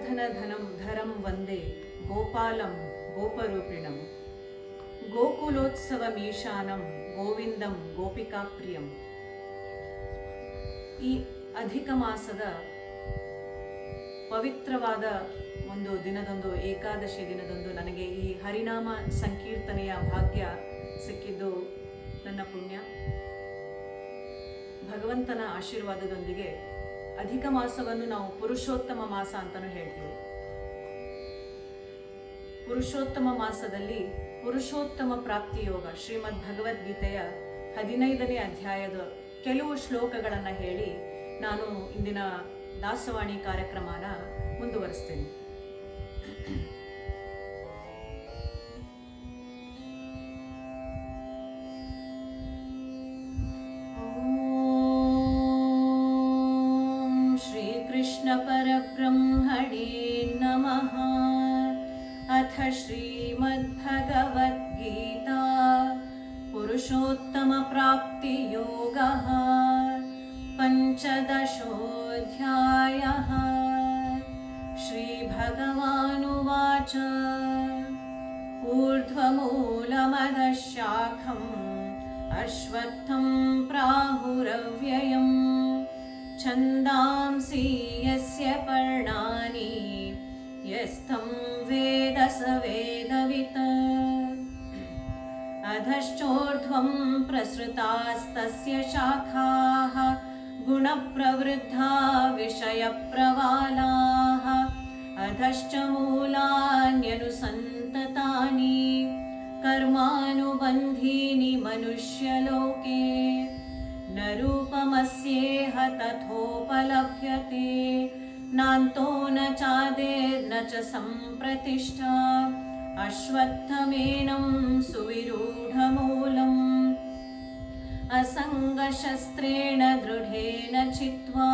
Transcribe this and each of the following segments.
ಗೋವರ್ಧನ ಧರಂ ವಂದೇ ಗೋಪಾಲಂ ಗೋಪರೂಪಿಣಂ ಗೋಕುಲೋತ್ಸವಮೀಶಾನಂ ಗೋವಿಂದಂ ಗೋಪಿಕಾಪ್ರಿಯಂ. ಈ ಅಧಿಕ ಮಾಸದ ಪವಿತ್ರವಾದ ಒಂದು ದಿನದಂದು, ಏಕಾದಶಿ ದಿನದಂದು ನನಗೆ ಈ ಹರಿನಾಮ ಸಂಕೀರ್ತನೆಯ ಭಾಗ್ಯ ಸಿಕ್ಕಿದ್ದು ನನ್ನ ಪುಣ್ಯ. ಭಗವಂತನ ಆಶೀರ್ವಾದದೊಂದಿಗೆ ಅಧಿಕ ಮಾಸವನ್ನು ನಾವು ಪುರುಷೋತ್ತಮ ಮಾಸ ಅಂತಲೂ ಹೇಳ್ತೀವಿ. ಪುರುಷೋತ್ತಮ ಮಾಸದಲ್ಲಿ ಪುರುಷೋತ್ತಮ ಪ್ರಾಪ್ತಿ ಯೋಗ ಶ್ರೀಮದ್ ಭಗವದ್ಗೀತೆಯ 15ನೇ ಅಧ್ಯಾಯದ ಕೆಲವು ಶ್ಲೋಕಗಳನ್ನು ಹೇಳಿ ನಾನು ಇಂದಿನ ದಾಸವಾಣಿ ಕಾರ್ಯಕ್ರಮನ ಮುಂದುವರಿಸ್ತೇನೆ. ಶ್ರೀಕೃಷ್ಣ ಪರಬ್ರಹ್ಮಣೇ ನಮಃ. ಅಥ ಶ್ರೀಮದ್ಭಗವದ್ಗೀತಾ ಪುರುಷೋತ್ತಮ ಪ್ರಾಪ್ತಿ ಯೋಗಃ ಪಂಚದಶೋऽಧ್ಯಾಯಃ. ಶ್ರೀಭಗವಾನುವಾಚ ಊರ್ಧ್ವಮೂಲಮಧಃ ಶಾಖಂ ಅಶ್ವತ್ಥಂ ಪ್ರಾಹುರವ್ಯಯಂ ಛಂದಾಂಸಿ ಯಸ್ಯ ಪರ್ಣಾನಿ ಯಸ್ಥಂ ವೇದ ಸ ವೇದವಿತ್. ಅಧಶ್ಚೋರ್ಧ್ವಂ ಪ್ರಸೃತಾಸ್ತಸ್ಯ ಶಾಖಾಃ ಗುಣಪ್ರವೃದ್ಧಾ ವಿಷಯಪ್ರವಾಲಾಃ. ಅಧಶ್ಚ ಮೂಲಾನ್ಯನುಸಂತತಾನಿ ಕರ್ಮಾನುಬಂಧೀನಿ ಮನುಷ್ಯಲೋಕೆ. ನ ರೂಪಮಸ್ಯೇಹ ತಥೋಪಲಭ್ಯತೆ ನಾಂತೋ ನ ಚಾದಿರ್ನ ಚ ಸಂಪ್ರತಿಷ್ಠಾ. ಅಶ್ವತ್ಥಮೇನಂ ಸುವಿರೂಢಮೂಲಂ ಅಸಂಗಶಸ್ತ್ರೇಣ ದೃಢೇನ ಚಿತ್ವಾ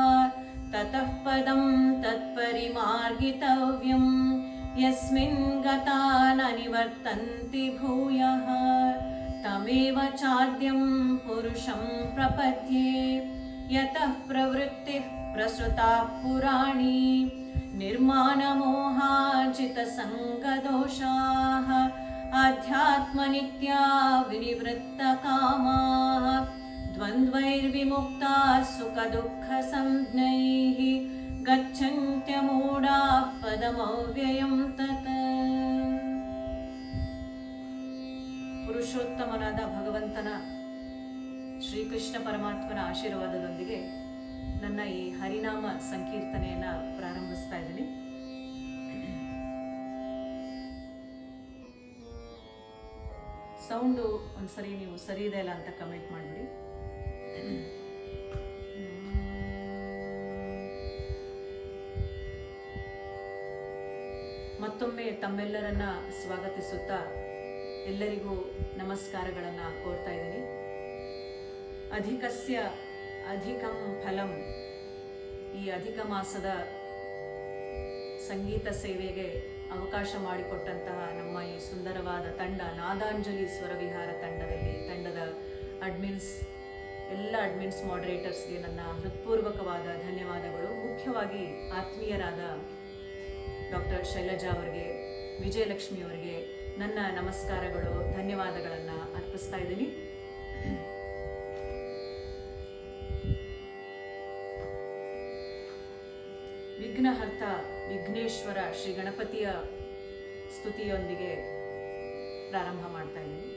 ತತಃ ಪದಂ ತತ್ಪರಿಮಾರ್ಗಿತವ್ಯಂ ಯಸ್ಮಿನ್ ಗತಾ ನ ನಿವರ್ತಂತಿ ಭೂಯಃ. ತಮೇವ ಚಾದ್ಯಂ ಪುರುಷಂ ಪ್ರಪದ್ಯೆ ಯತಃ ಪ್ರವೃತ್ತಿಃ ಪ್ರಸೃತಾಃ ಪುರಾಣಿ. ನಿರ್ಮಾಣಮೋಹಾಜಿತಸಂಗದೋಷಾಃ ಆಧ್ಯಾತ್ಮನಿತ್ಯಾ ವಿನಿವೃತ್ತಕಾಮಾಃ. ದ್ವಂದ್ವೈರ್ವಿಮುಕ್ತಾಃ ಸುಖದುಃಖಸಂಜ್ಞೈಃ ಗಚ್ಚನ್ತ್ಯಮೂಢಾಃ ಪದಮವ್ಯಯಂ ತತ್. ಪುರುಷೋತ್ತಮನಾದ ಭಗವಂತನ ಶ್ರೀಕೃಷ್ಣ ಪರಮಾತ್ಮನ ಆಶೀರ್ವಾದದೊಂದಿಗೆ ನನ್ನ ಈ ಹರಿನಾಮ ಸಂಕೀರ್ತನೆಯನ್ನ ಪ್ರಾರಂಭಿಸ್ತಾ ಇದ್ದೀನಿ. ಸೌಂಡು ಒಂದ್ಸರಿ ನೀವು ಸರಿ ಇದೆ ಇಲ್ಲ ಅಂತ ಕಮೆಂಟ್ ಮಾಡಿಬಿಡಿ. ಮತ್ತೊಮ್ಮೆ ತಮ್ಮೆಲ್ಲರನ್ನ ಸ್ವಾಗತಿಸುತ್ತಾ ಎಲ್ಲರಿಗೂ ನಮಸ್ಕಾರಗಳನ್ನು ಕೋರ್ತಾ ಇದ್ದೀನಿ. ಅಧಿಕಸ್ಯ ಅಧಿಕಂ ಫಲಂ, ಈ ಅಧಿಕ ಮಾಸದ ಸಂಗೀತ ಸೇವೆಗೆ ಅವಕಾಶ ಮಾಡಿಕೊಟ್ಟಂತಹ ನಮ್ಮ ಈ ಸುಂದರವಾದ ತಂಡ, ನಾದಾಂಜಲಿ ಸ್ವರವಿಹಾರ ತಂಡದ ಅಡ್ಮಿನ್ಸ್, ಎಲ್ಲ ಅಡ್ಮಿನ್ಸ್ ಮಾಡರೇಟರ್ಸ್ಗೆ ನನ್ನ ಹೃತ್ಪೂರ್ವಕವಾದ ಧನ್ಯವಾದಗಳು. ಮುಖ್ಯವಾಗಿ ಆತ್ಮೀಯರಾದ ಡಾಕ್ಟರ್ ಶೈಲಜಾ ಅವರಿಗೆ, ವಿಜಯಲಕ್ಷ್ಮಿ ಅವರಿಗೆ ನನ್ನ ನಮಸ್ಕಾರಗಳು, ಧನ್ಯವಾದಗಳನ್ನು ಅರ್ಪಿಸ್ತಾ ಇದ್ದೀನಿ. ವಿಘ್ನಹರ್ತ ವಿಘ್ನೇಶ್ವರ ಶ್ರೀ ಗಣಪತಿಯ ಸ್ತುತಿಯೊಂದಿಗೆ ಪ್ರಾರಂಭ ಮಾಡ್ತಾ ಇದ್ದೀನಿ.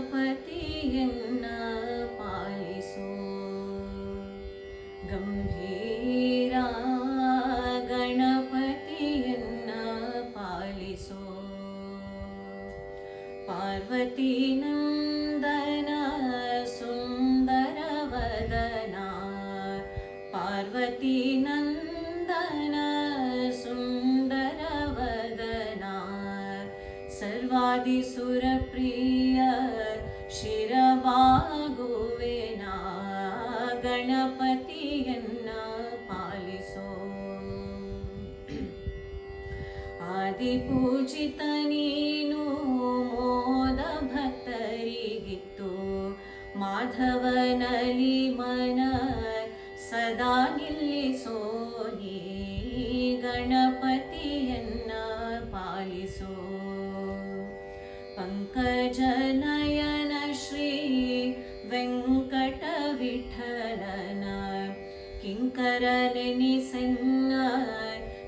ಗಣಪತಿಯನ್ನ ಪಾಲಿಸೋ ಗಂಭೀರ, ಗಣಪತಿಯನ್ನ ಪಾಲಿಸೋ ಪಾರ್ವತಿ ನಂದನ ಸುಂದರ ವದನ. ಪಾರ್ವತಿ ನಂದನ ಸುಂದರ ವದನ ಸರ್ವಾದಿ ಸುರಪ್ರಿಯ ಶಿರಬಾಗುವೆನ. ಗಣಪತಿಯನ್ನ ಪಾಲಿಸೋ. ಆದಿಪೂಜಿತ ನೀನು ಮೋದ ಭಕ್ತರಿಗಿತ್ತು ಮಾಧವನಲ್ಲಿ ಮನ ಸದಾ ನಿಲ್ಲಿಸೋ ನೀ ಗಣಪತಿಯನ್ನ ಪಾಲಿಸೋ ಪಂಕಜನಯನ ಶ್ರೀ ವೆಂಕಟ ವಿಠಲನ ಕಿಂಕರ ನೆನಿಸನ್ನ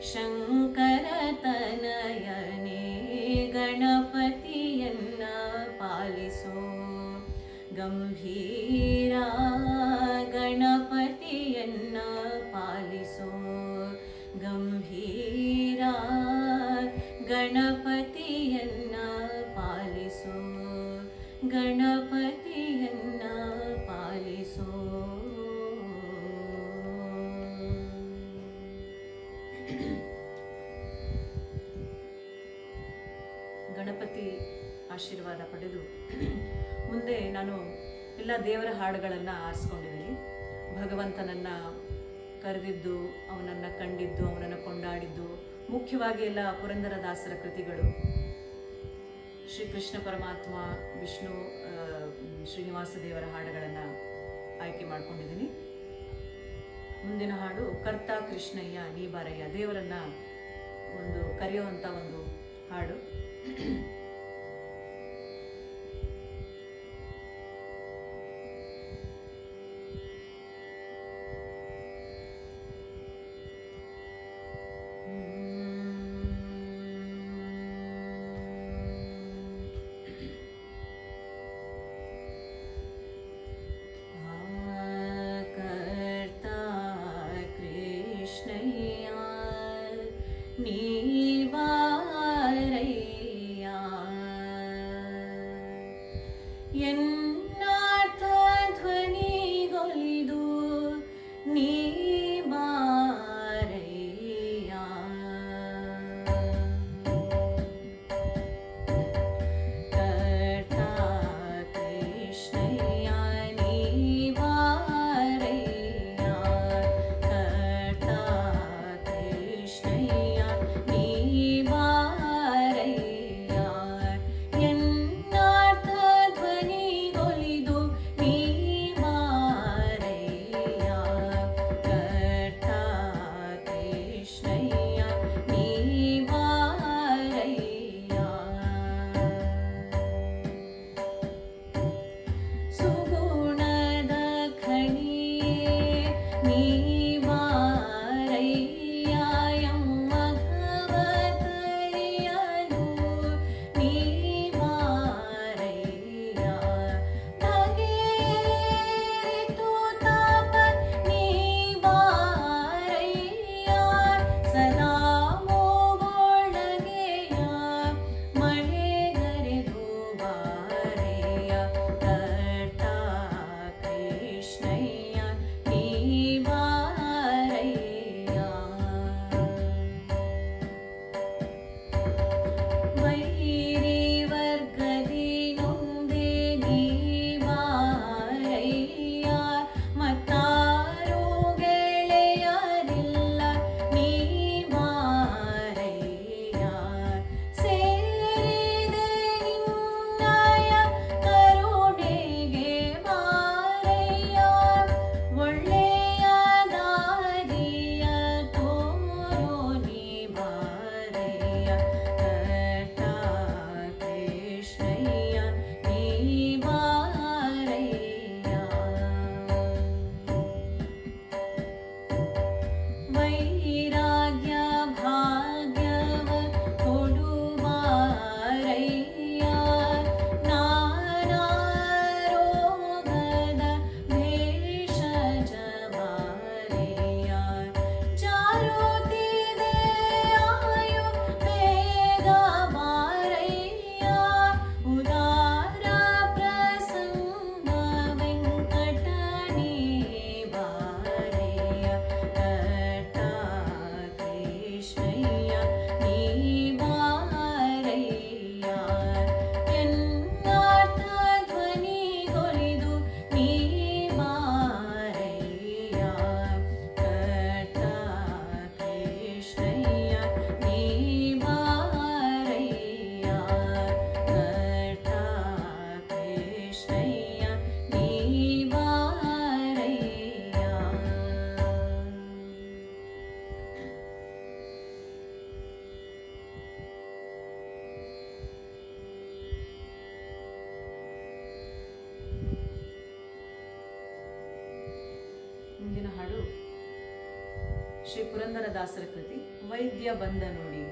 ಶಂಕರ ತನಯನೇ ಗಣಪತಿಯನ್ನ ಪಾಲಿಸೋ ಗಂಭೀರ ಗಣಪತಿಯನ್ನ ಪಾಲಿಸೋ ಗಂಭೀರ ಗಣಪತಿಯನ್ನ ಪಾಲಿಸೋ ಗಣಪತಿಯನ್ನ ಪಾಲಿಸೋ. ಗಣಪತಿ ಆಶೀರ್ವಾದ ಪಡೆದು ಮುಂದೆ ನಾನು ಎಲ್ಲ ದೇವರ ಹಾಡುಗಳನ್ನು ಆರಿಸ್ಕೊಂಡಿದ್ದೀನಿ. ಭಗವಂತನನ್ನು ಕರೆದಿದ್ದು, ಅವನನ್ನು ಕಂಡಿದ್ದು, ಅವನನ್ನು ಕೊಂಡಾಡಿದ್ದು, ಮುಖ್ಯವಾಗಿ ಎಲ್ಲ ಪುರಂದರದಾಸರ ಕೃತಿಗಳು, ಶ್ರೀಕೃಷ್ಣ ಪರಮಾತ್ಮ, ವಿಷ್ಣು, ಶ್ರೀನಿವಾಸ ದೇವರ ಹಾಡುಗಳನ್ನು ಆಯ್ಕೆ ಮಾಡ್ಕೊಂಡಿದ್ದೀನಿ. ಮುಂದಿನ ಹಾಡು ಕರ್ತ ಕೃಷ್ಣಯ್ಯ ನೀ ಬಾರಯ್ಯ, ದೇವರನ್ನ ಒಂದು ಕರೆಯುವಂಥ ಒಂದು ಹಾಡು. ನೀ ಬಾರಯ್ಯ ಶ್ರೀ ಪುರಂದರದಾಸರ ಕೃತಿ ವೈದ್ಯ ಬಂದ ನೋಡಿ.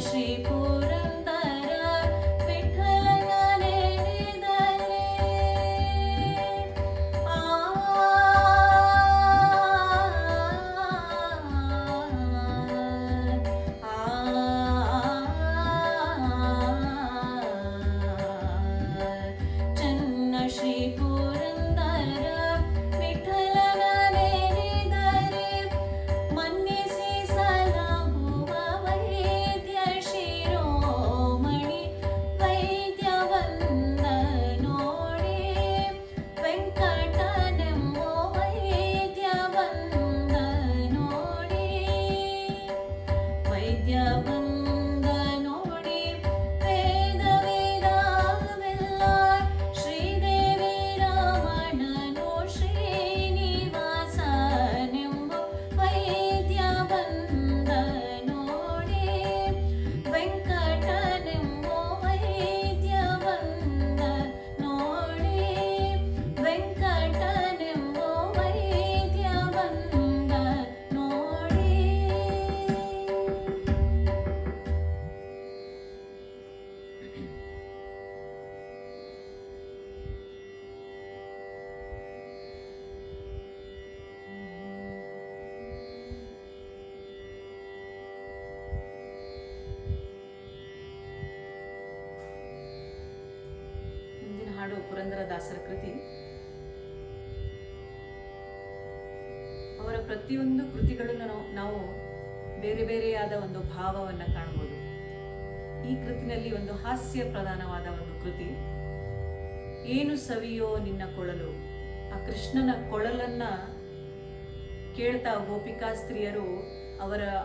ಶ್ರೀ ಪುರಂದರ ವಿಠಲನ ನೆನೆದರೆ ಹಾಡು ಪುರಂದರದಾಸರ ಕೃತಿ. ಅವರ ಪ್ರತಿಯೊಂದು ಕೃತಿಗಳನ್ನು ನಾವು ಬೇರೆ ಬೇರೆಯಾದ ಒಂದು ಭಾವವನ್ನು ಕಾಣಬಹುದು. ಈ ಕೃತಿನಲ್ಲಿ ಒಂದು ಹಾಸ್ಯ ಪ್ರಧಾನವಾದ ಒಂದು ಕೃತಿ. ಏನು ಸವಿಯೋ ನಿನ್ನ ಕೊಳಲು, ಆ ಕೃಷ್ಣನ ಕೊಳಲನ್ನ ಕೇಳ್ತಾ ಗೋಪಿಕಾ ಸ್ತ್ರೀಯರು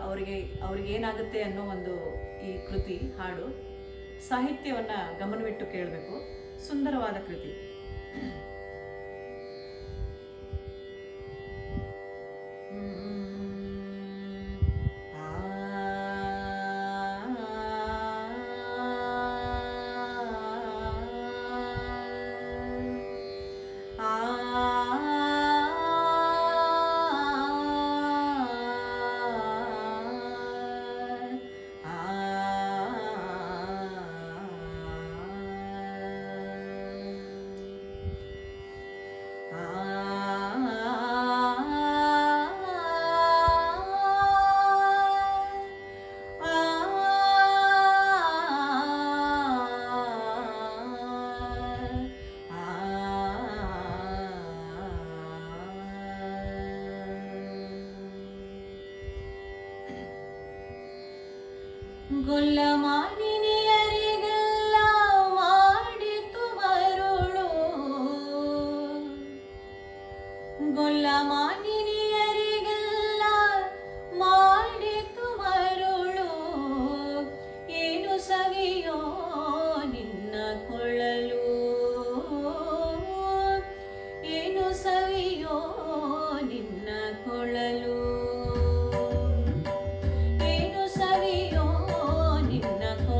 ಅವ್ರಿಗೆ ಏನಾಗುತ್ತೆ ಅನ್ನೋ ಒಂದು ಈ ಕೃತಿ ಹಾಡು. ಸಾಹಿತ್ಯವನ್ನ ಗಮನವಿಟ್ಟು ಕೇಳಬೇಕು. ಸುಂದರವಾದ ಕೃತಿ. ಗೊಲ್ಲಮಾನಿನಿಯರಿಗೆಲ್ಲ ಮಾಡಿತು ಮರುಳು, ಗೊಲ್ಲಮಾನಿನಿಯರಿಗೆಲ್ಲ ಮಾಡಿತು ಮರುಳು, ಏನು ಸವಿಯೋ ನಿನ್ನ ಕೊಳಲು, ಏನು ಸವಿಯೋ ನಿನ್ನ ಕೊಳಲು, ಏನು ಸವಿಯೋ ನಿನ್ನ ಕೊಳಲು.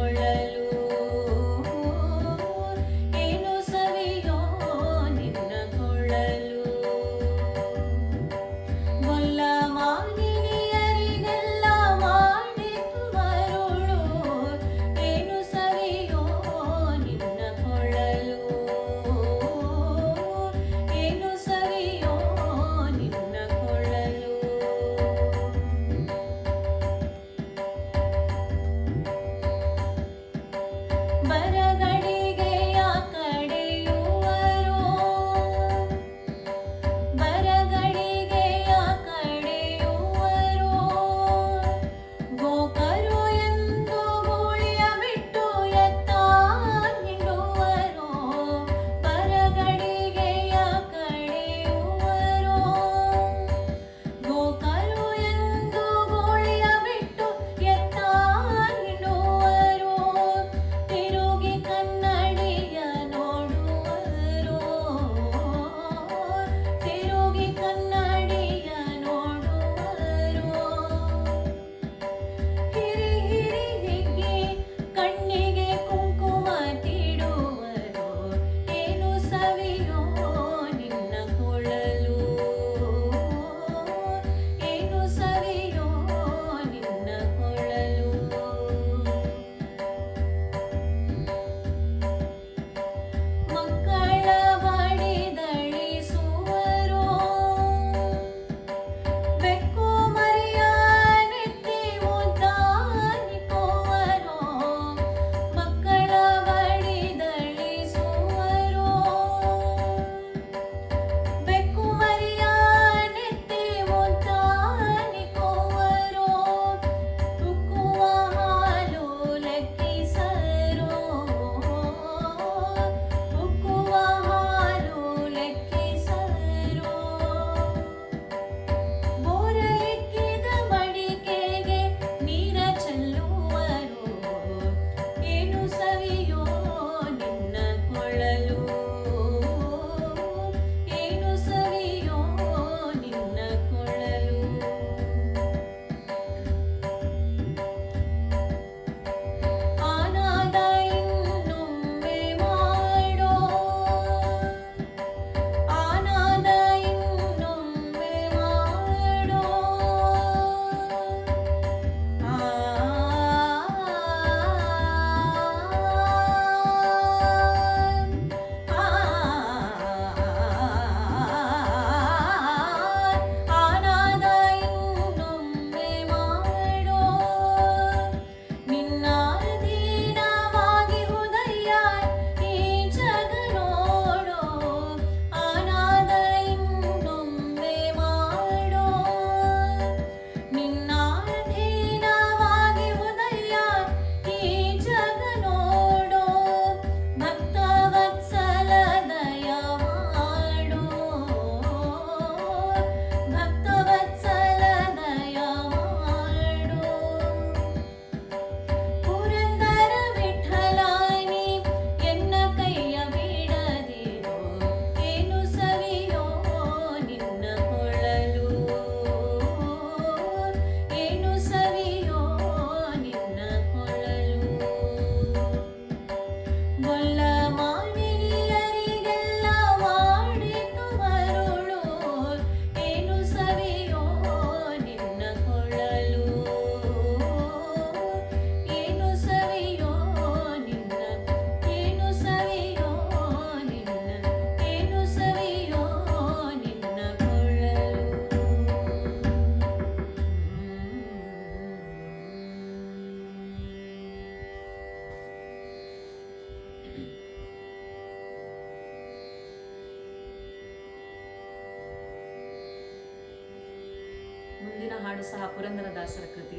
ಹಾಡು ಸಹ ಪುರಂದರದಾಸರ ಕೃತಿ.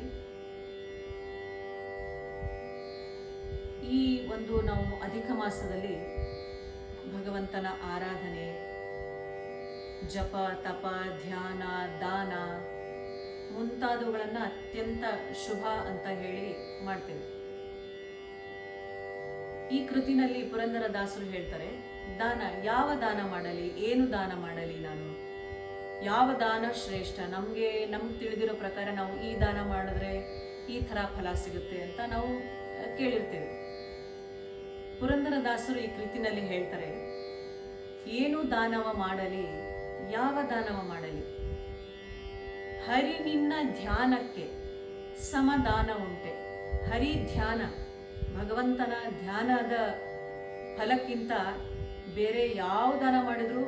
ಈ ಒಂದು ನಾವು ಅಧಿಕ ಮಾಸದಲ್ಲಿ ಭಗವಂತನ ಆರಾಧನೆ, ಜಪ, ತಪ, ಧ್ಯಾನ, ದಾನ ಮುಂತಾದವುಗಳನ್ನು ಅತ್ಯಂತ ಶುಭ ಅಂತ ಹೇಳಿ ಮಾಡ್ತೇವೆ. ಈ ಕೃತಿನಲ್ಲಿ ಪುರಂದರದಾಸರು ಹೇಳ್ತಾರೆ, ದಾನ ಯಾವ ದಾನ ಮಾಡಲಿ, ಏನು ದಾನ ಮಾಡಲಿ, ನಾನು ಯಾವ ದಾನ ಶ್ರೇಷ್ಠ, ನಮ್ಗೆ ತಿಳಿದಿರೋ ಪ್ರಕಾರ ನಾವು ಈ ದಾನ ಮಾಡಿದ್ರೆ ಈ ಥರ ಫಲ ಸಿಗುತ್ತೆ ಅಂತ ನಾವು ಕೇಳಿರ್ತೇವೆ. ಪುರಂದರದಾಸರು ಈ ಕೃತಿನಲ್ಲಿ ಹೇಳ್ತಾರೆ, ಏನು ದಾನವ ಮಾಡಲಿ, ಯಾವ ದಾನವ ಮಾಡಲಿ, ಹರಿ ನಿನ್ನ ಧ್ಯಾನಕ್ಕೆ ಸಮದಾನ ಉಂಟೆ. ಹರಿ ಧ್ಯಾನ, ಭಗವಂತನ ಧ್ಯಾನದ ಫಲಕ್ಕಿಂತ ಬೇರೆ ಯಾವ ದಾನ ಮಾಡಿದ್ರೂ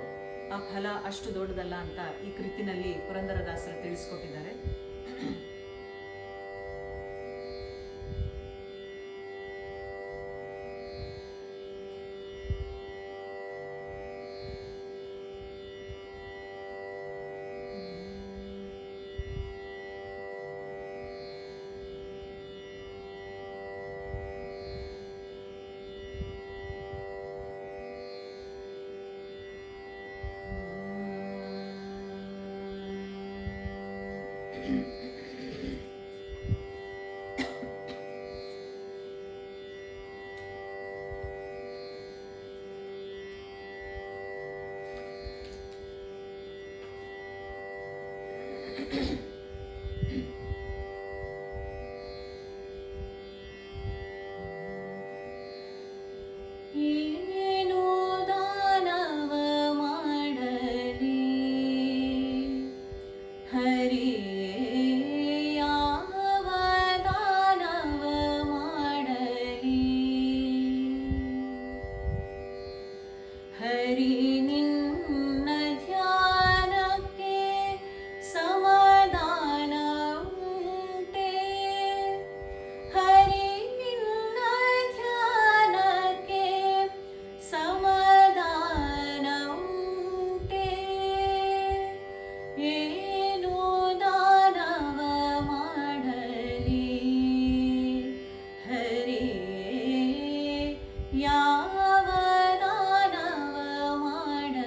ಆ ಫಲ ಅಷ್ಟು ದೊಡ್ಡದಲ್ಲ ಅಂತ ಈ ಕೃತಿನಲ್ಲಿ ಪುರಂದರದಾಸರು ತಿಳಿಸ್ಕೊಟ್ಟಿದ್ದಾರೆ. ಏನು ದಾನವ ಮಾಡಲಿ, ಹರಿಯೇ ಯಾವ ದಾನವ ಮಾಡಲಿ, ಹರಿ ನಿನ್ನ ಧ್ಯಾನಕ್ಕೆ ಸಮಾಧಾನ ಉಂಟೆ, ಹರಿ ನಿನ್ನ ಧ್ಯಾನಕ್ಕೆ ಸಮಾಧಾನ ಉಂಟೆ, ಏನು ದಾನವ ಮಾಡಲಿ, ಹರಿಯೇ ಯಾವ ದಾನವ ಮಾಡಲಿ.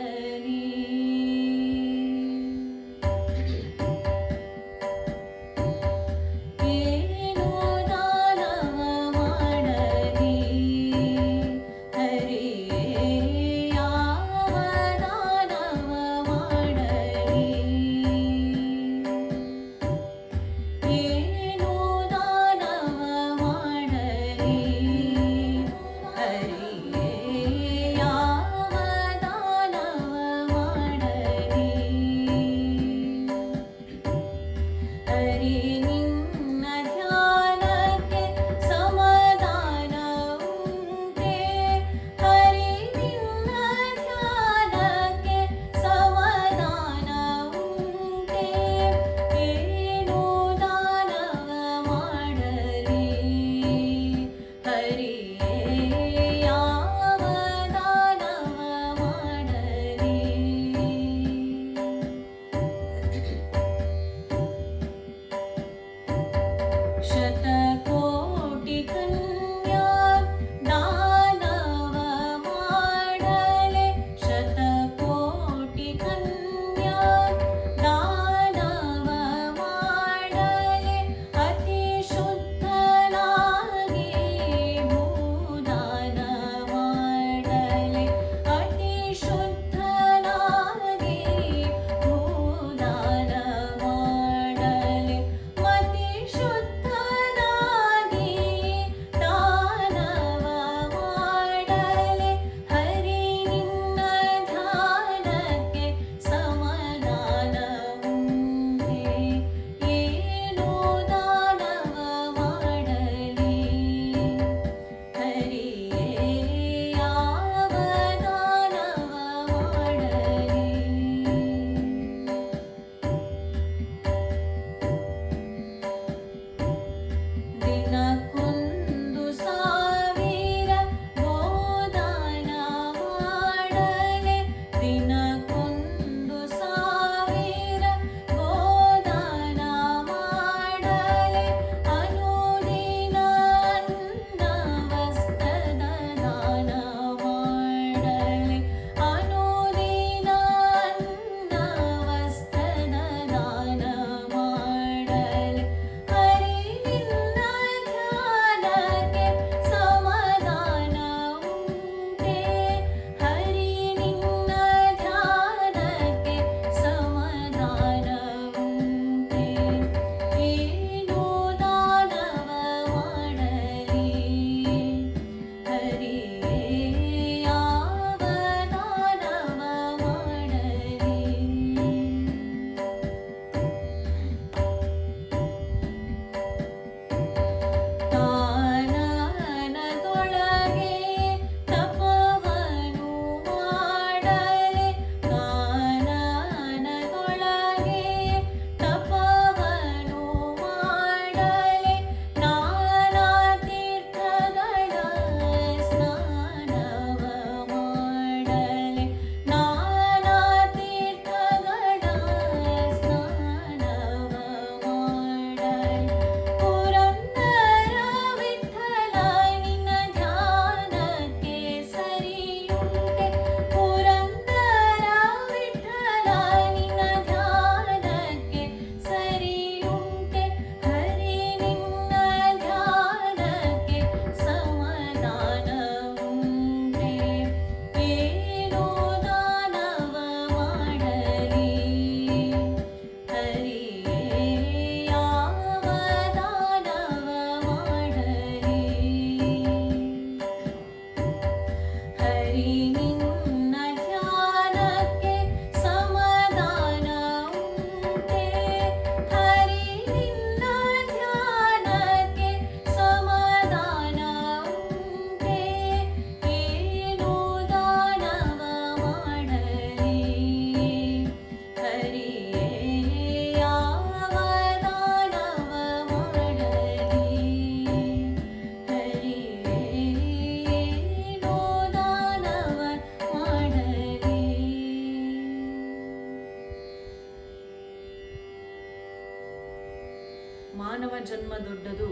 ಜನ್ಮ ದೊಡ್ಡದು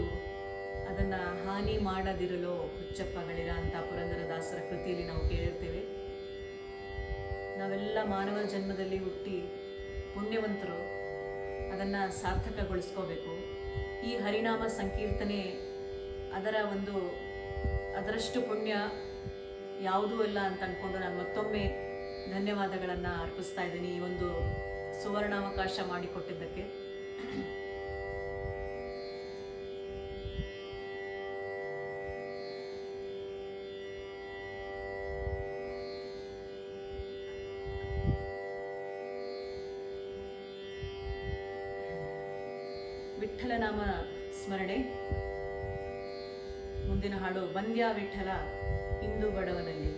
ಅದನ್ನ ಹಾನಿ ಮಾಡದಿರಲು ಹುಚ್ಚಪ್ಪಗಳಿರ ಅಂತ ಪುರಂದರದಾಸರ ಕೃತಿಯಲ್ಲಿ ನಾವು ಕೇಳಿರ್ತೇವೆ. ನಾವೆಲ್ಲ ಮಾನವ ಜನ್ಮದಲ್ಲಿ ಹುಟ್ಟಿ ಪುಣ್ಯವಂತರು, ಅದನ್ನು ಸಾರ್ಥಕಗೊಳಿಸ್ಕೋಬೇಕು. ಈ ಹರಿನಾಮ ಸಂಕೀರ್ತನೆ ಅದರಷ್ಟು ಪುಣ್ಯ ಯಾವುದೂ ಅಲ್ಲ ಅಂತ ಅಂದ್ಕೊಂಡು ನಾನು ಮತ್ತೊಮ್ಮೆ ಧನ್ಯವಾದಗಳನ್ನು ಅರ್ಪಿಸ್ತಾ ಇದ್ದೀನಿ ಈ ಒಂದು ಸುವರ್ಣಾವಕಾಶ ಮಾಡಿಕೊಟ್ಟಿದ್ದಕ್ಕೆ. ವಿಠ್ಠಲ ನಾಮ ಸ್ಮರಣೆ. ಮುಂದಿನ ಹಾಡು ಬಂದ್ಯಾ ವಿಠ್ಠಲ ಇಂದು ಬಡವನಲ್ಲಿ.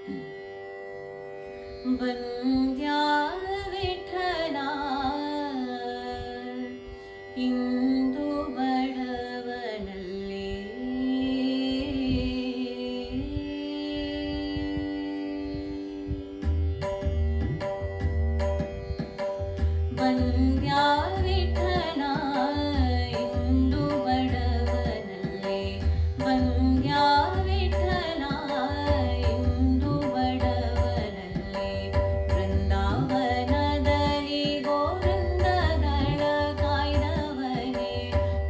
ಬಂದ್ಯಾ ವಿಠಲ ಇಂದು ಬಡವನಲ್ಲಿ, ಬಂದ್ಯಾ ವಿಠಲ ಇಂದು ಬಡವನಲ್ಲಿ, ಬಂದ್ಯಾ ವಿಠಲ ಇಂದು ಬಡವನಲ್ಲಿ, ಬೃಂದಾವನದಲ್ಲಿ ಗೋವಿಂದಗಳ ಕಾಯ್ದವನೇ,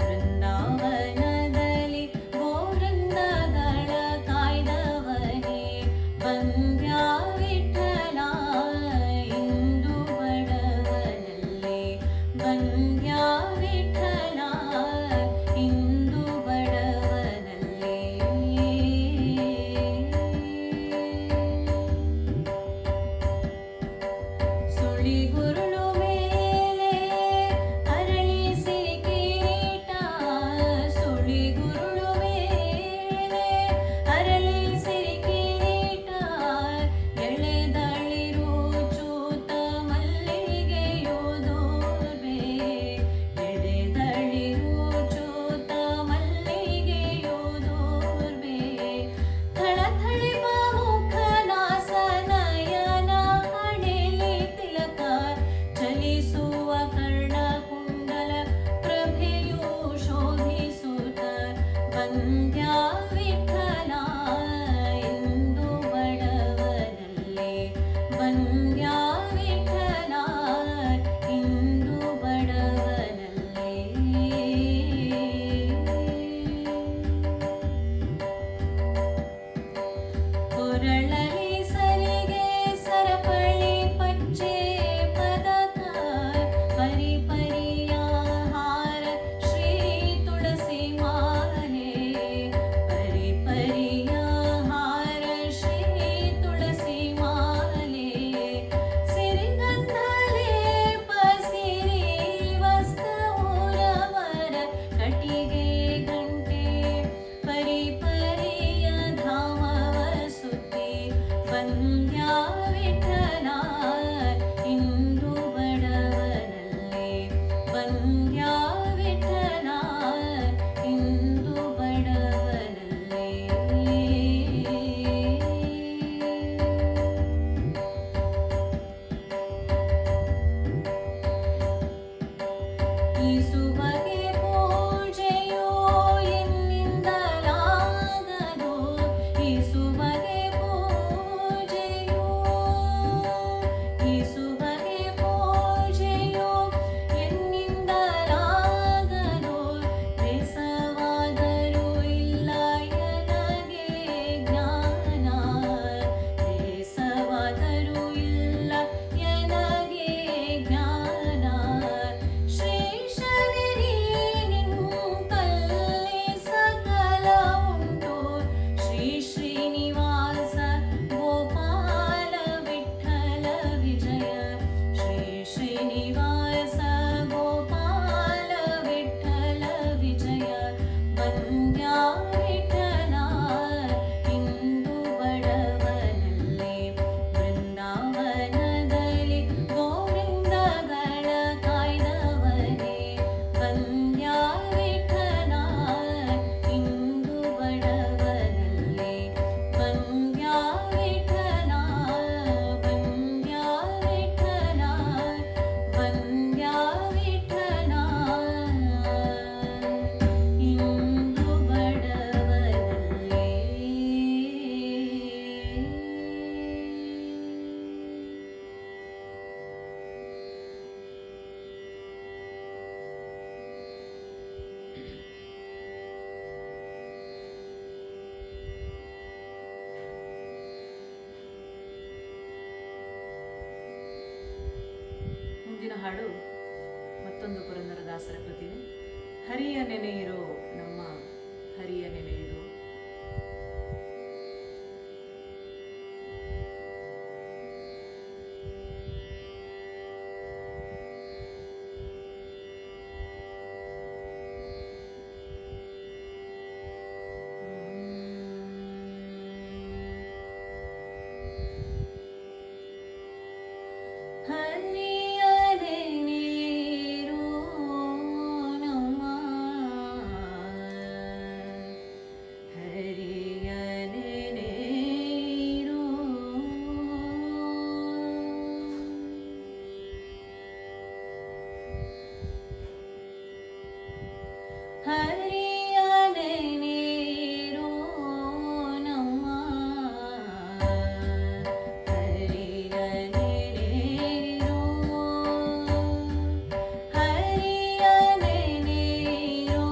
ಬೃಂದಾವನದಲ್ಲಿ ಗೋವಿಂದಗಳ ಕಾಯ್ದವನೇ, ಬಂದ್ಯಾ ವಿಠಲ ಇಂದು ಬಡವನಲ್ಲಿ, ಬಂದ್ಯಾ ವಿಠಲ ಇಂದು ಬಡವನಲ್ಲಿ. ಸುಳಿಗುರುಳು ಮೇಲೆ ಅರಳಿಸಿ ಕಿರೀಟ, ಸುಳಿಗುರುಳು ಮೇಲೆ ಅರಳಿಸಿ ಕಿರೀಟ, ಎಳೆದಳಿರು ಚೂತ ಮಲ್ಲಿಗೆಯು ದೂರ್ವೆ, ಎಳೆದಳಿರು ಚೂತ ಮಲ್ಲಿಗೆಯು ದೂರ್ವೆ, ಥಳಥಳಿವ ಮುಖನಾಸನಯನ ಹಣೆಲಿ ತಿಲಕ, ಚಲಿಸುವ ಕರ್ಣಕುಂಡಲ ಪ್ರಭೆಯು ಶೋಭಿಸುತ್ತ, ಬಂದ್ಯಾ ವಿಠಲ ಇಂದು ಬಡವನಲ್ಲಿ, ಬಂದ್ಯಾ ವಿಠಲ ಇಂದು ಬಡವನಲ್ಲಿ. ಕೊರಳಲಿ ಸರಿಗೆ ಸರಪಳಿ ಪಚ್ಚೆ ಪದಕ, ಪರಿಪರಿಯ ಹಾರ ಶ್ರೀ ತುಳಸಿ ಮಾಲೆ, ಪರಿಪರಿಯ ವಿಠಲ ಇಂದು ಬಡವನಲ್ಲಿ ಬೃಂದಾವನದಲ್ಲಿ ಗೋವಿಂದಗಳ ಕಾಯ್ದವನೇ ವಂದ್ಯ ವಿಠಲ ಇಂದು ಬಡವನಲ್ಲಿ ವಂದ್ಯ ವಿಠಲ ವಂದ್ಯ ವಿಠಲ ವಂದ್ಯ ವಿಠಲ ಇಂದು ಬಡವರಲ್ಲಿ ಮುಂದಿನ ಹಾಡು ಮತ್ತೊಂದು ಪುರಂದರದಾಸರ ಕೃತಿನೇ. ಹರಿಯ ನೆನೆಯಿರೋ ನಮ್ಮ ಹರಿಯ ನೆನೆಯಿರೋ. ಹರಿಯ ನೆನೆಯಿರೋ ನಮ್ಮ ಹರಿಯ ನೆನೆಯಿರೋ ಹರಿಯ ನೆನೆಯಿರೋ ನಮ್ಮ ಹರಿಯ ನೆನೆಯಿರೋ ಹರಿಯ ನೆನೆಯಿರೋ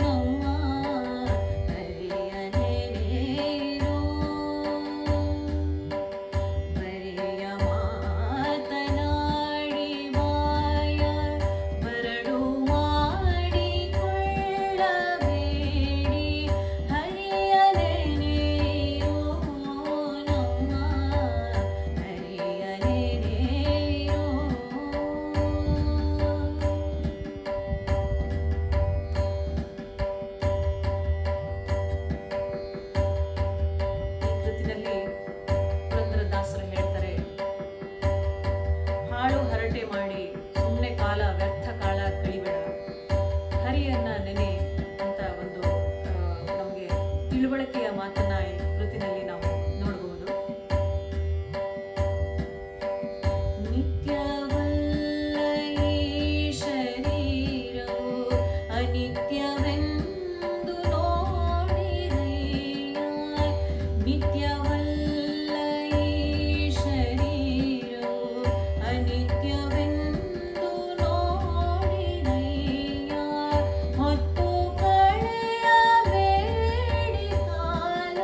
ನಮ್ಮ ಹರಿಯ ನೆನೆಯಿರೋ ಬರೆಯ ಮಾತನಾಡಿ ಬಾಯ ಬರಡು ಮಾಡಿಕೊಳ್ಳಬೇಡಿ ಹರಿಯ ನೆನೆಯಿರೋ ನಮ್ಮ ಹರಿಯ ನೆನೆಯಿರೋ ಈ ಕೃತಿನಲ್ಲಿ ಪುರಂದರದಾಸರು ಹೇಳ್ತಾರೆ, ಹಾಳು ಹರಟೆ ಮಾಡಿ ಸುಮ್ಮನೆ ಕಾಲ ವ್ಯರ್ಥ ಕಾಲ ಕಳಿಬೇಡ, ಹರಿಯನ್ನ ನೆನೆ ಅಂತ ಒಂದು ನಮಗೆ ತಿಳುವಳಿಕೆಯ ಮಾತನ್ನ ಈ ಕೃತಿನಲ್ಲಿ ನಾವು ನೋಡಬಹುದು. ನಿತ್ಯವಲ್ಲ ಈ ಶರೀರವು ಅನಿತ್ಯವೆಂದು ನೋಡಿದೆಯ ನಿತ್ಯವಲ್ಲ ಈ ಶರೀರವು ಅನಿತ್ಯವೆಂದು ನೋಡಿದೆಯ ಹೊತ್ತು ಕಳೆಯಬೇಡಿ ಕಾಲ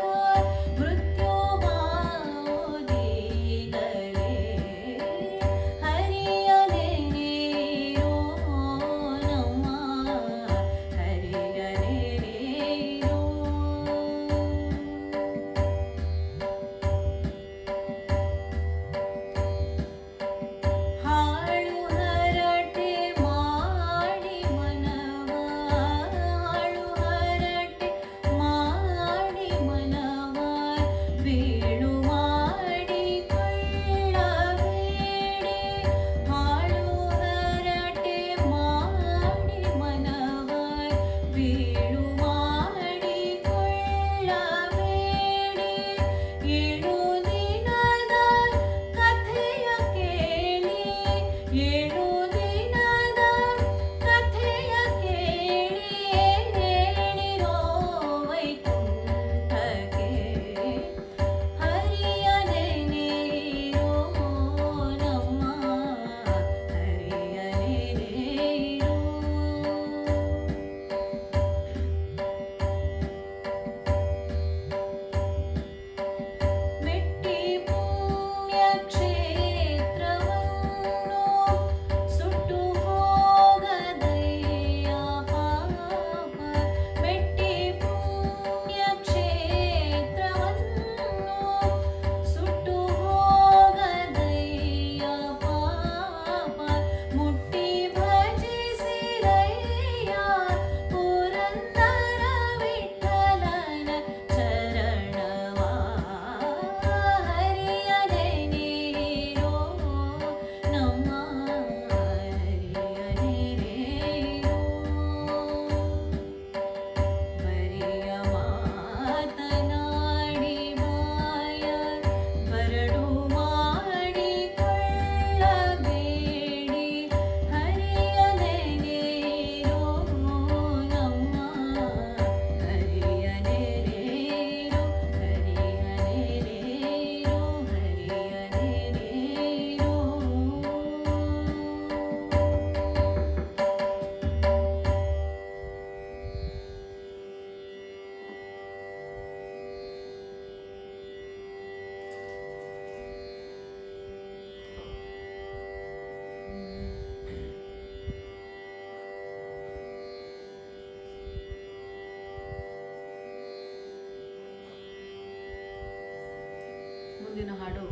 ಮುಂದಿನ ಹಾಡು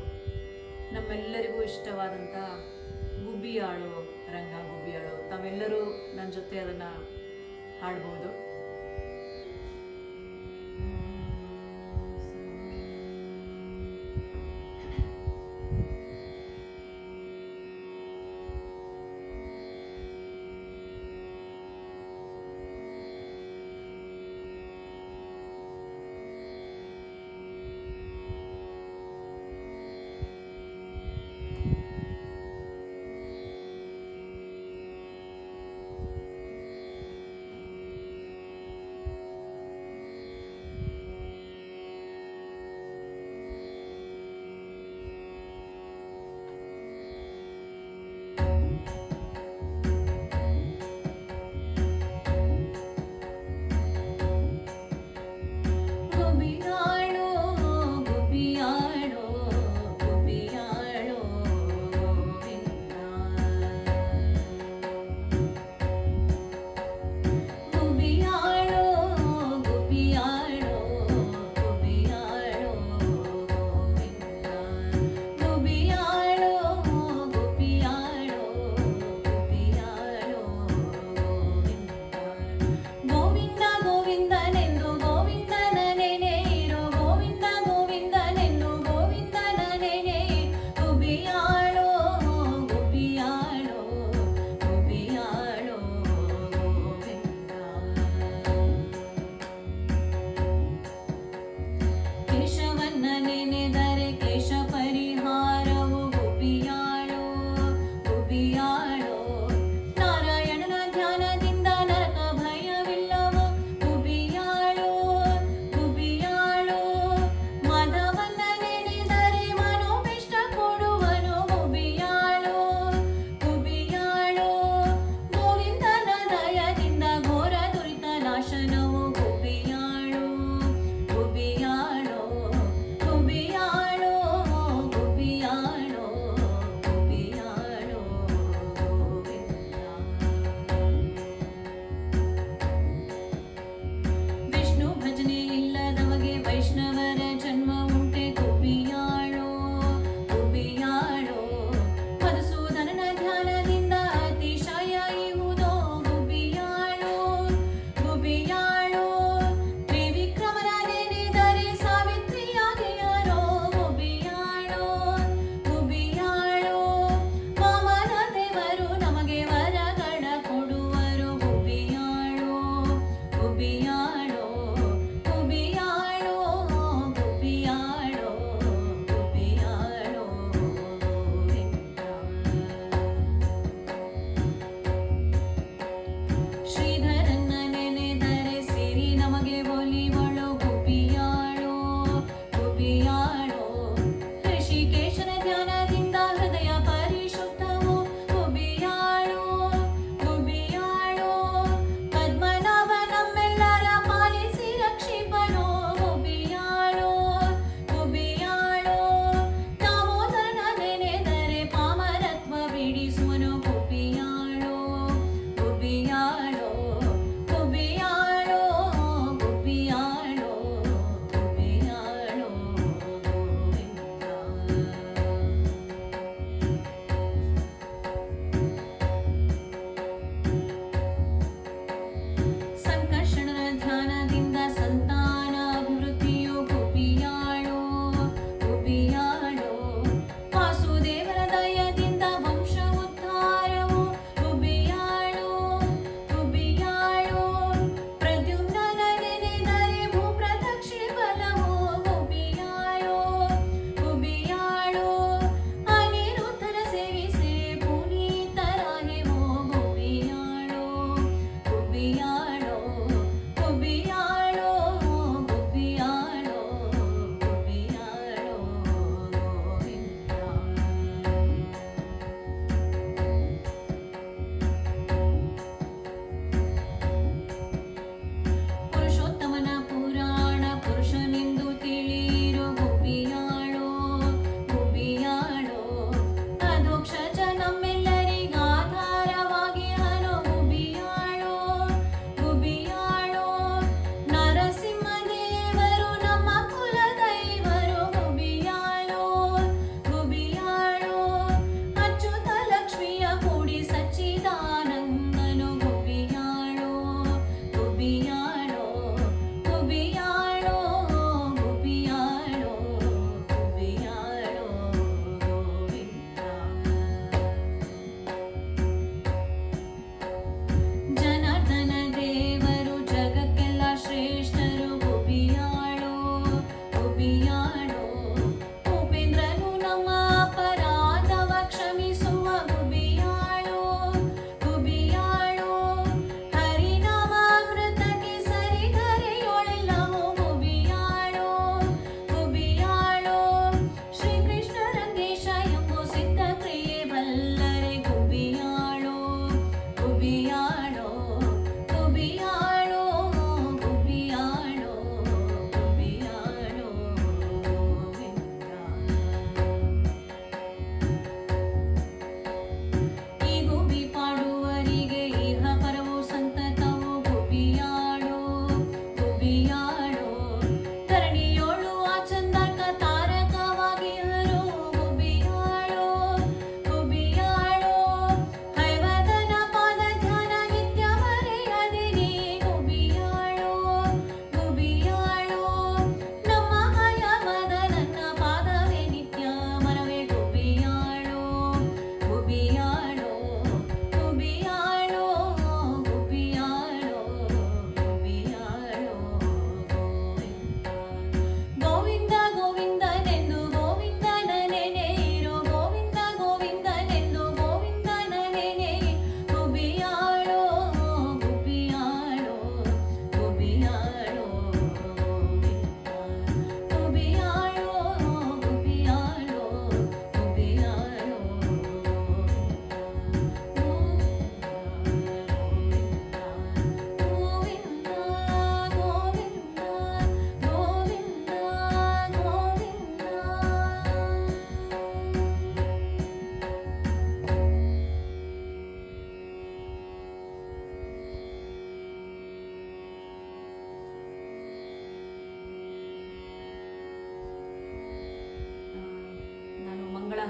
ನಮ್ಮೆಲ್ಲರಿಗೂ ಇಷ್ಟವಾದಂಥ ಗುಬ್ಬಿಯಾಳು ರಂಗ ಗುಬ್ಬಿಯಾಳು. ತಾವೆಲ್ಲರೂ ನನ್ನ ಜೊತೆ ಅದನ್ನು ಹಾಡ್ಬೋದು.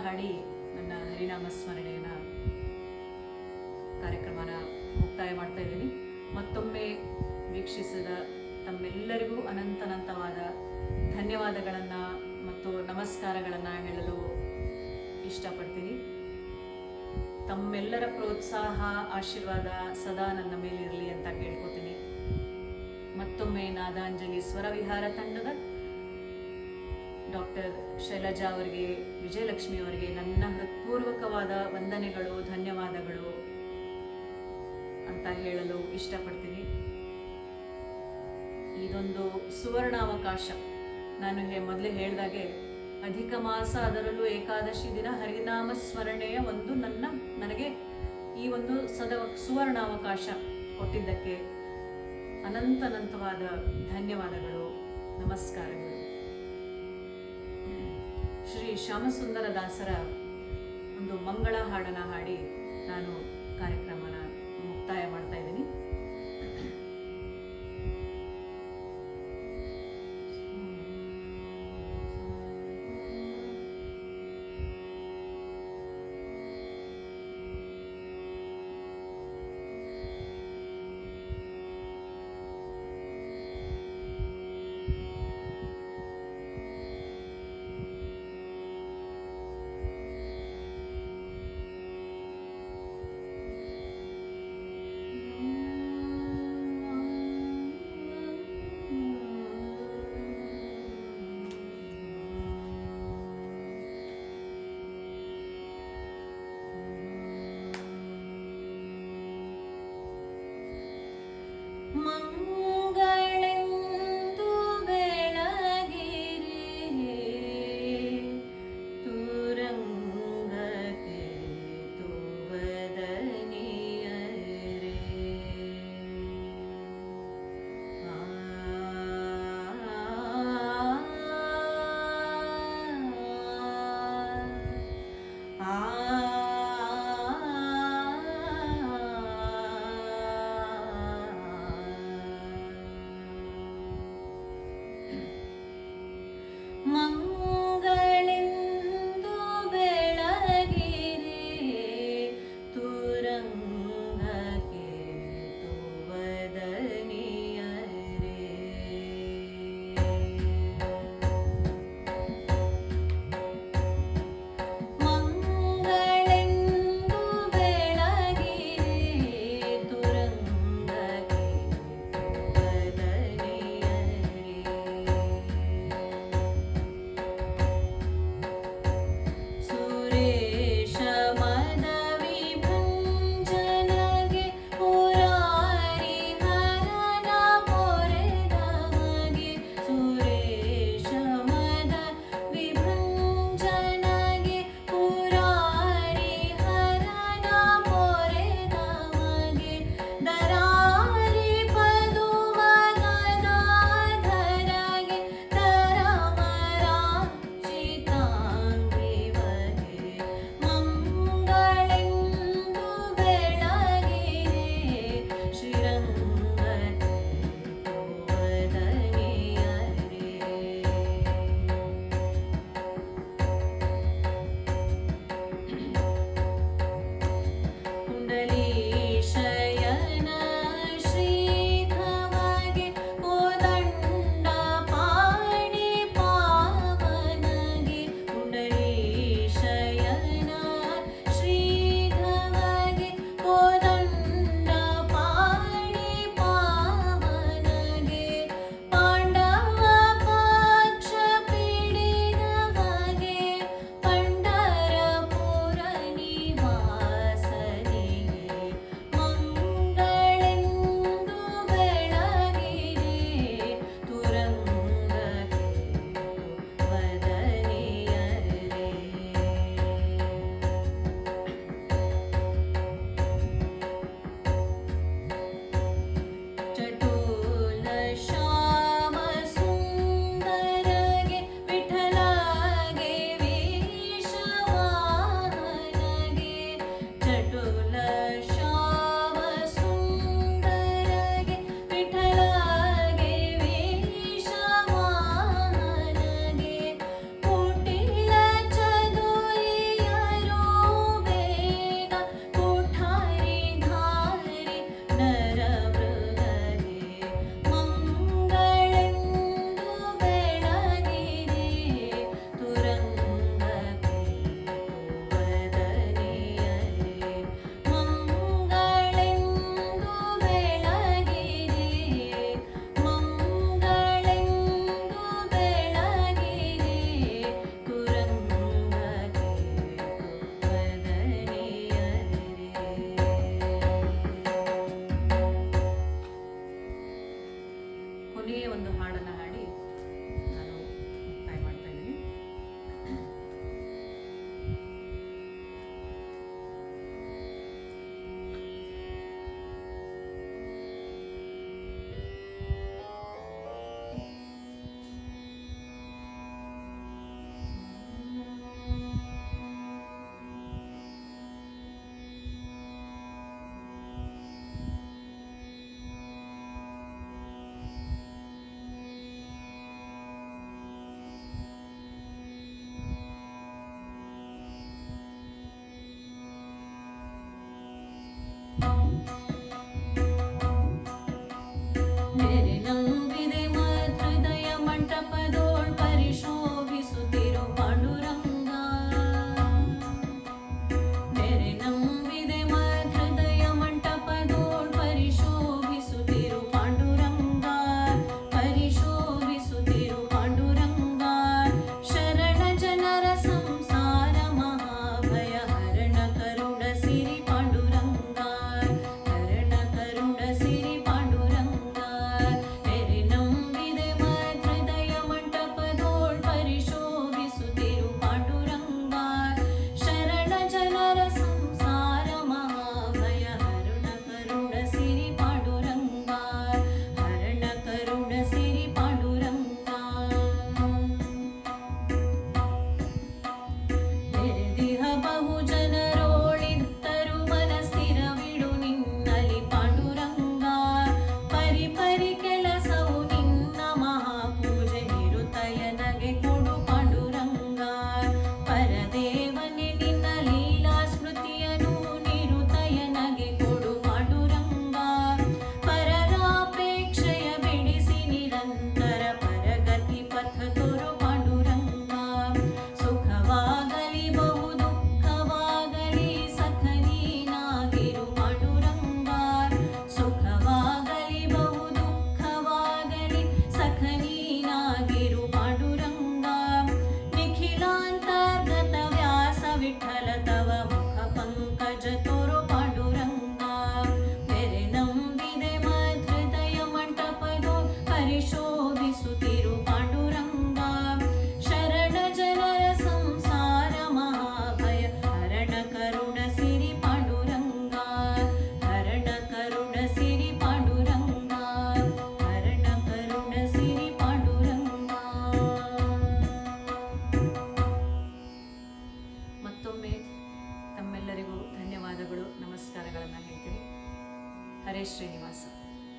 ಹಾಡಿ ನನ್ನ ಹರಿನಾಮ ಸ್ಮರಣೆಯನ್ನ ಕಾರ್ಯಕ್ರಮನ ಮುಕ್ತಾಯ ಮಾಡ್ತಾ ಇದ್ದೀನಿ. ಮತ್ತೊಮ್ಮೆ ವೀಕ್ಷಿಸಿದ ತಮ್ಮೆಲ್ಲರಿಗೂ ಅನಂತವಾದ ಧನ್ಯವಾದಗಳನ್ನು ಮತ್ತು ನಮಸ್ಕಾರಗಳನ್ನು ಹೇಳಲು ಇಷ್ಟಪಡ್ತೀನಿ. ತಮ್ಮೆಲ್ಲರ ಪ್ರೋತ್ಸಾಹ ಆಶೀರ್ವಾದ ಸದಾ ನನ್ನ ಮೇಲಿರಲಿ ಅಂತ ಕೇಳ್ಕೊತೀನಿ. ಮತ್ತೊಮ್ಮೆ ನಾದಾಂಜಲಿ ಸ್ವರವಿಹಾರ ತಂಡದ ಡಾಕ್ಟರ್ ಶೈಲಜಾ ಅವರಿಗೆ, ವಿಜಯಲಕ್ಷ್ಮಿ ಅವರಿಗೆ ನನ್ನ ಹೃತ್ಪೂರ್ವಕವಾದ ವಂದನೆಗಳು, ಧನ್ಯವಾದಗಳು ಅಂತ ಹೇಳಲು ಇಷ್ಟಪಡ್ತೀನಿ. ಇದೊಂದು ಸುವರ್ಣಾವಕಾಶ. ನಾನು ಮೊದಲೇ ಹೇಳಿದಾಗೆ ಅಧಿಕ ಮಾಸ, ಅದರಲ್ಲೂ ಏಕಾದಶಿ ದಿನ ಹರಿನಾಮ ಸ್ಮರಣೆಯ ನನಗೆ ಈ ಒಂದು ಸುವರ್ಣಾವಕಾಶ ಕೊಟ್ಟಿದ್ದಕ್ಕೆ ಅನಂತವಾದ ಧನ್ಯವಾದಗಳು, ನಮಸ್ಕಾರಗಳು. ಶ್ರೀ ಶ್ಯಾಮಸುಂದರ ದಾಸರ ಒಂದು ಮಂಗಳ ಹಾಡನ ಹಾಡಿ ನಾನು ಕಾರ್ಯಕ್ರಮ